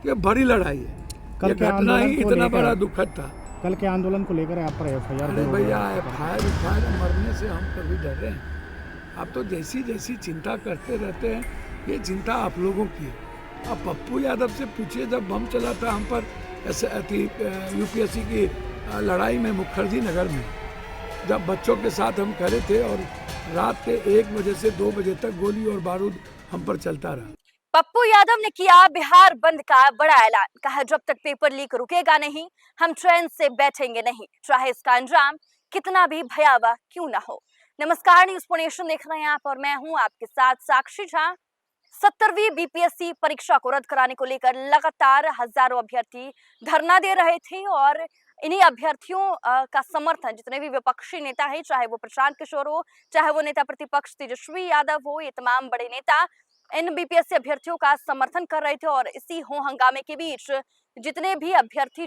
ये बड़ी लड़ाई है। ये घटना ही इतना बड़ा दुखद था। कल के आंदोलन को लेकर आप पर एफआईआर अरे भैया एफआईआर मरने से हम कभी डरे हैं? आप तो जैसी जैसी चिंता करते रहते हैं, ये चिंता आप लोगों की है। अब पप्पू यादव से पूछिए, जब बम चला था हम पर यूपीएससी की लड़ाई में मुखर्जी नगर में, जब बच्चों के साथ हम खड़े थे और रात के 1 बजे से 2 बजे तक गोली और बारूद हम पर चलता रहा। पप्पू यादव ने किया बिहार बंद का बड़ा ऐलान। कहा, जब तक पेपर लीक रुकेगा नहीं, हम ट्रेन से बैठेंगे नहीं, चाहे इसका अंजाम कितना भी भयावह क्यों ना हो। नमस्कार, न्यूज़ नेशन देख रहे हैं आप और मैं हूं आपके साथ साक्षी झा। 70वीं बीपीएससी परीक्षा को रद्द कराने को लेकर लगातार हजारों अभ्यर्थी धरना दे रहे थे और इन्हीं अभ्यर्थियों का समर्थन जितने भी विपक्षी नेता हैं, चाहे वो प्रशांत किशोर हो, चाहे वो नेता प्रतिपक्ष तेजस्वी यादव हो, ये तमाम बड़े नेता इन बीपीएससी अभ्यर्थियों का समर्थन कर रहे थे। और इसी हो हंगामे के बीच जितने भी अभ्यर्थी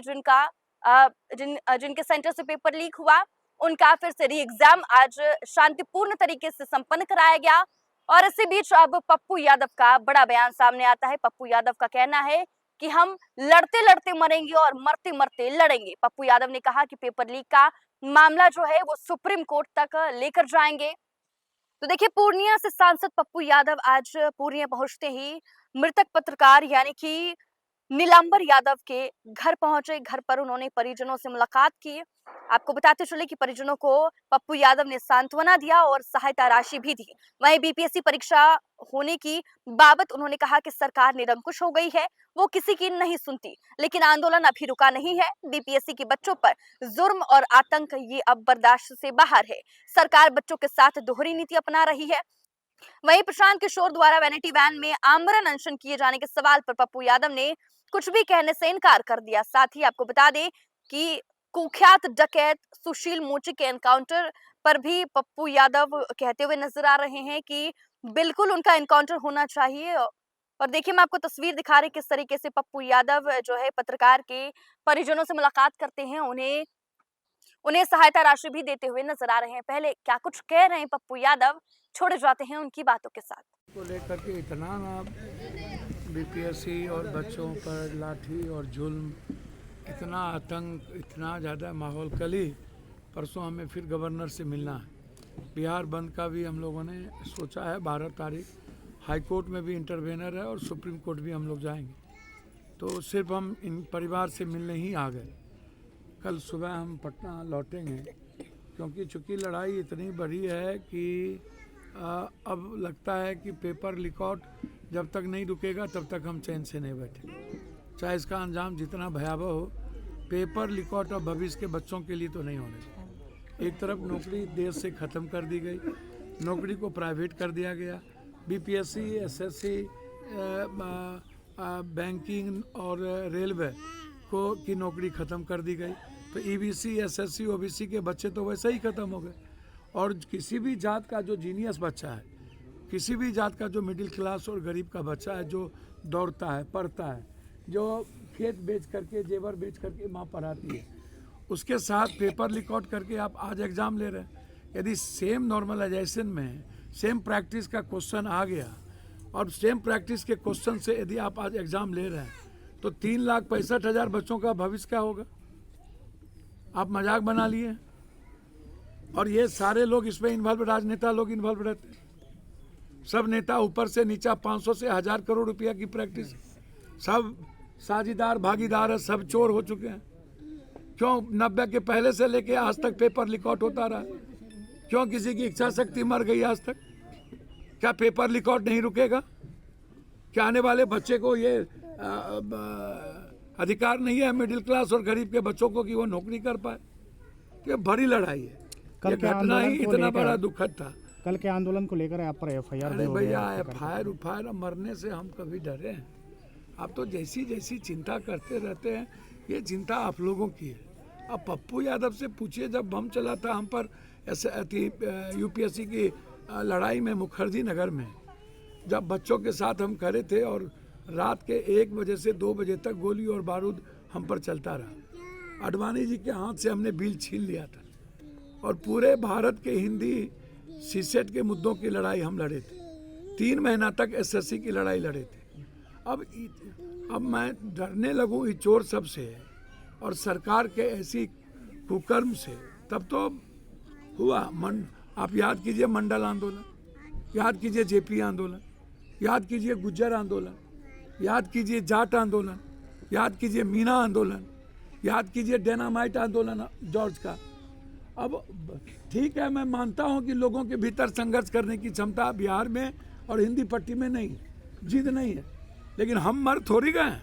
जिनके सेंटर से पेपर लीक हुआ, उनका फिर से री एग्जाम आज शांतिपूर्ण तरीके से संपन्न कराया गया। और इसी बीच अब पप्पू यादव का बड़ा बयान सामने आता है। पप्पू यादव का कहना है कि हम लड़ते लड़ते मरेंगे और मरते मरते लड़ेंगे। पप्पू यादव ने कहा कि पेपर लीक का मामला जो है वो सुप्रीम कोर्ट तक लेकर जाएंगे। तो देखिए, पूर्णिया से सांसद पप्पू यादव आज पूर्णिया पहुंचते ही मृतक पत्रकार यानी कि नीलांबर यादव के घर पहुंचे। घर पर उन्होंने परिजनों से मुलाकात की। आपको बताते चले कि परिजनों को पप्पू यादव ने सांत्वना दिया और सहायता राशि भी दी। वहीं बीपीएससी परीक्षा होने की बाबत उन्होंने कहा कि सरकार निरंकुश हो गई है, वो किसी की नहीं सुनती, लेकिन आंदोलन अभी रुका नहीं है। बीपीएससी के बच्चों पर जुर्म और आतंक ये अब बर्दाश्त से बाहर है। सरकार बच्चों के साथ दोहरी नीति अपना रही है। वहीं प्रशांत किशोर द्वारा वैनिटी वैन में आमरण अनशन किए जाने के सवाल पर पप्पू यादव ने कुछ भी कहने से इनकार कर दिया। साथ ही आपको बता दें कि कुख्यात डकैत सुशील मोची के एनकाउंटर पर भी पप्पू यादव कहते हुए नजर आ रहे हैं कि बिल्कुल उनका एनकाउंटर होना चाहिए। और देखिए, मैं आपको तस्वीर दिखा रही किस तरीके से पप्पू यादव जो है पत्रकार के परिजनों से मुलाकात करते हैं, उन्हें सहायता राशि भी देते हुए नजर आ रहे हैं। पहले क्या कुछ कह रहे हैं पप्पू यादव, छोड़े जाते हैं उनकी बातों के साथ। को लेकर के इतना ना बीपीएससी और बच्चों पर लाठी और जुल्म, इतना आतंक, इतना ज़्यादा माहौल। कल ही परसों हमें फिर गवर्नर से मिलना है। बिहार बंद का भी हम लोगों ने सोचा है 12 तारीख। हाई कोर्ट में भी इंटरवेनर है और सुप्रीम कोर्ट भी हम लोग जाएंगे। तो सिर्फ हम इन परिवार से मिलने ही आ गए। कल सुबह हम पटना लौटेंगे, क्योंकि चूँकि लड़ाई इतनी बड़ी है कि अब लगता है कि पेपर लीकआउट जब तक नहीं रुकेगा तब तक हम चैन से नहीं बैठेंगे, चाहे इसका अंजाम जितना भयावह हो। पेपर लीकआउट अब भविष्य के बच्चों के लिए तो नहीं होने चाहिए। एक तरफ नौकरी देश से ख़त्म कर दी गई, नौकरी को प्राइवेट कर दिया गया। बीपीएससी, एसएससी, बैंकिंग और रेलवे की नौकरी ख़त्म कर दी गई। तो ईबीसी, एसएससी, ओबीसी के बच्चे तो वैसे ही ख़त्म हो गए। और किसी भी जात का जो जीनियस बच्चा है, किसी भी जात का जो मिडिल क्लास और गरीब का बच्चा है, जो दौड़ता है, पढ़ता है, जो खेत बेच करके, जेवर बेच करके माँ पढ़ाती है, उसके साथ पेपर लीकआउट करके आप आज एग्ज़ाम ले रहे हैं। यदि सेम नॉर्मलाइजेशन में सेम प्रैक्टिस का क्वेश्चन आ गया और सेम प्रैक्टिस के क्वेश्चन से यदि आप आज एग्ज़ाम ले रहे हैं, तो 3,65,000 बच्चों का भविष्य क्या होगा? आप मजाक बना लिए। और ये सारे लोग इसमें इन्वॉल्व, राजनेता लोग इन्वॉल्व रहते हैं। सब नेता ऊपर से नीचा 500 से 1000 करोड़ रुपया की प्रैक्टिस, सब साझीदार भागीदार है, सब चोर हो चुके हैं। क्यों 90 के पहले से लेके आज तक पेपर लीकआउट होता रहा? क्यों किसी की इच्छा शक्ति मर गई आज तक? क्या पेपर लीकआउट नहीं रुकेगा? क्या आने वाले बच्चे को ये अधिकार नहीं है, मिडिल क्लास और गरीब के बच्चों को, कि वो नौकरी कर पाए? ये बड़ी लड़ाई है। ये घटना ही इतना बड़ा दुखद था। कल के आंदोलन को लेकर आप पर एफआईआर। अरे भैया एफआईआर मरने से हम कभी डरे हैं? आप तो जैसी जैसी चिंता करते रहते हैं, ये चिंता आप लोगों की है। अब पप्पू यादव से पूछिए, जब बम चला था हम पर यूपीएससी की लड़ाई में मुखर्जी नगर में, जब बच्चों के साथ हम खड़े थे और रात के 1 बजे से 2 बजे तक गोली और बारूद हम पर चलता रहा। आडवाणी जी के हाथ से हमने बिल छीन लिया था और पूरे भारत के हिंदी सीसेट के मुद्दों की लड़ाई हम लड़े थे। 3 महीना तक एसएससी की लड़ाई लड़े थे। अब मैं डरने लगूं इस चोर सब से और सरकार के ऐसी कुकर्म से, तब तो हुआ। आप याद कीजिए मंडल आंदोलन, याद कीजिए जेपी आंदोलन, याद कीजिए गुज्जर आंदोलन, याद कीजिए जाट आंदोलन, याद कीजिए मीना आंदोलन, याद कीजिए डायनामाइट आंदोलन जॉर्ज का। अब ठीक है, मैं मानता हूं कि लोगों के भीतर संघर्ष करने की क्षमता बिहार में और हिंदी पट्टी में नहीं, जिद नहीं है, लेकिन हम मर थोड़ी गए हैं,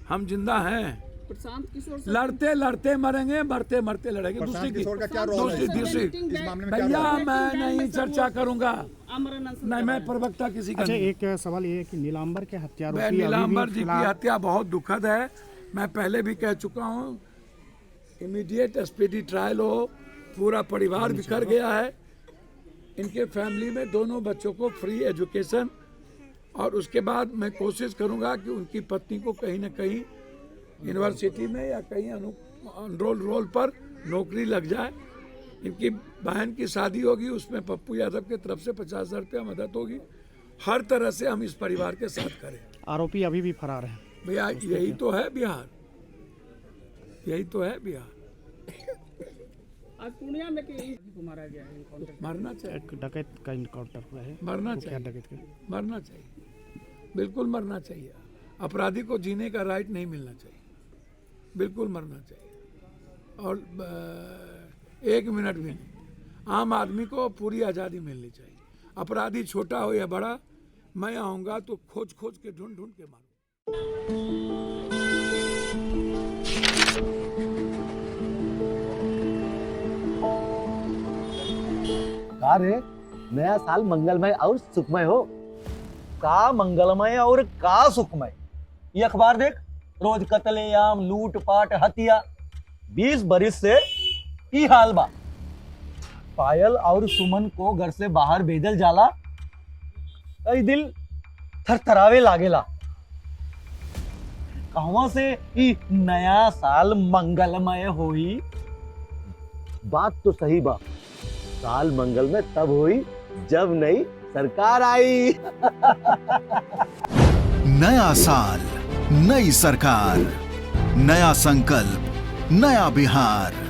हम जिंदा हैं। प्रशांत किशोर लड़ते लड़ते मरेंगे, मरते मरते लड़ेंगे। दूसरी इस मामले में क्या भैया रोल है? मैं नहीं चर्चा करूंगा, अमरनाथ नहीं मैं प्रवक्ता किसी का अच्छा, नहीं। एक सवाल ये है कि नीलांबर के हत्यारों की नीलांबर अभी जी भी की फिलहाल हत्या बहुत दुखद है। मैं पहले भी कह चुका हूँ, इमीडिएट स्पीडी ट्रायल हो। पूरा परिवार बिखर गया है। इनके फैमिली में दोनों बच्चों को फ्री एजुकेशन, और उसके बाद मैं कोशिश करूंगा कि उनकी पत्नी को कहीं ना कहीं यूनिवर्सिटी में या कहीं अनरोल रोल पर नौकरी लग जाए। इनकी बहन की शादी होगी, उसमें पप्पू यादव की तरफ से 50,000 रुपया मदद होगी। हर तरह से हम इस परिवार के साथ करें। आरोपी अभी भी फरार है। भैया यही तो है बिहार, यही तो है बिहार। आज पूर्णिया में को मारा गया है, एनकाउंटर। मरना चाहिए, एक डकैत का इनकाउंटर हुआ है। मरना क्या चाहिए, डकैत के? मरना चाहिए, बिल्कुल मरना चाहिए। अपराधी को जीने का राइट नहीं मिलना चाहिए, बिल्कुल मरना चाहिए। और 1 मिनट भी नहीं, आम आदमी को पूरी आज़ादी मिलनी चाहिए। अपराधी छोटा हो या बड़ा, मैं आऊँगा तो खोज खोज के ढूंढ ढूंढ के मारूँ। का रे, नया साल मंगलमय और सुखमय हो। का मंगलमय और का सुखमय? ये अखबार देख, रोज कत्लेआम, लूटपाट, हत्या। 20 बरिस से की हाल बा। पायल और सुमन को घर से बाहर भेजल जाला, कई दिल थरथरावे लागेला। कहवा से ई नया साल मंगलमय होई? बात तो सही बा, साल मंगल में तब हुई जब नई सरकार आई। नया साल, नई सरकार, नया संकल्प, नया बिहार।